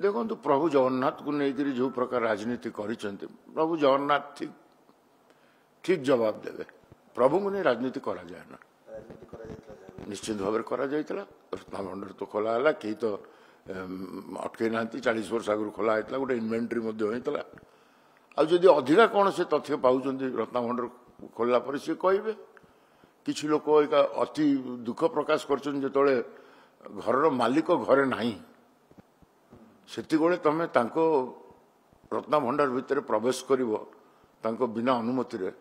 देखो प्रभु जगन्नाथ को लेकर जो प्रकार राजनीति करिसेंते प्रभु जगन्नाथ ठीक ठीक जवाब देवे। प्रभु को नहीं राजनीति करा जाए ना, निश्चित भाव में करा जाइतला। रत्नभंडार तो खोला हला कहीं तो अटके ना 40 वर्ष आगु खोला होता गोटे इन्वेंटरी होता। आ जदि अधिका कौन से तथ्य पाँच रत्नभंडार खोलला पर सी कहे किसी लोक अति दुख प्रकाश कर घर मालिक घरे नहीं सेति तमें रत्नभंडार भितर प्रवेश कर बिना अनुमति रे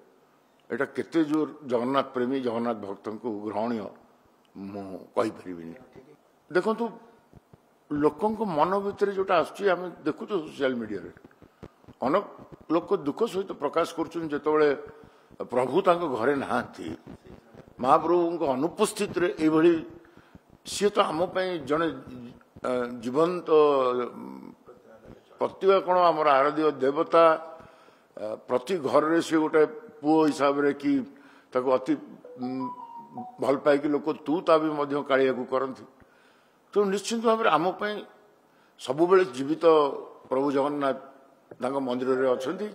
एटा केते जोर जगन्नाथ प्रेमी जगन्नाथ भक्त को ग्रहणीय मुझे देखु लोकों मन भितर जोटा आम देखु सोशल मीडिया रे अनेक लोक दुख सहित प्रकाश करते प्रभु घरे नहांती महाप्रभु अनुपस्थित रे सी तो आम जड़े जीवंत प्रतिभा कौन आम आराध्य देवता प्रति घर रे सी गोटे पुओ हिसाब रे कि ताको अति भल पाई लोक तू ता भी कालिया को करती। तो निश्चित भाव में आम सब बेले जीवित प्रभु जगन्नाथ मंदिर रे अछंती।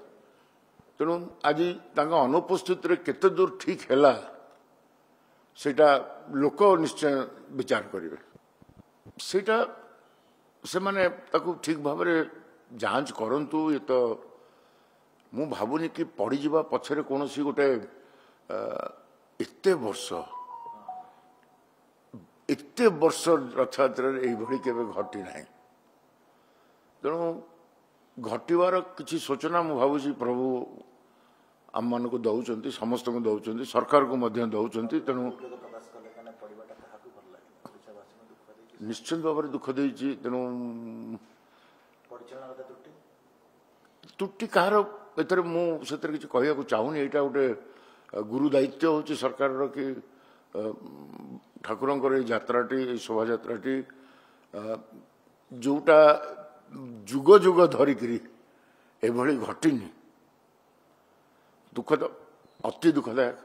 तेणु आज अनुपस्थित रे केते दूर ठीक है सेटा लोक निश्चय विचार करेंगे। सेटा से माने ताकू ठीक भाव में जांच करंतु। ये तो मु भावुनी कि पड़ी जीवा पछरे कौन सी गोटे एते वर्ष रथयात्रा यही केवे घटी ना। तेणु घटवार किसी सूचना मु भावुची प्रभु आम मान को दौरान समस्त को दौरान सरकार को दौरान। तेणु निश्चित भाव में दुख देती। तेणु त्रुटि कहार एथर मुझे किसी कहूँ चाहूनी। यहाँ गोटे गुरु दायित्व हूँ सरकार कि ठाकुर यात्राटी शोभा यात्राटी जोटा जुग जुग धरिकी एभली घटिनी दुखद अति दुखदायक।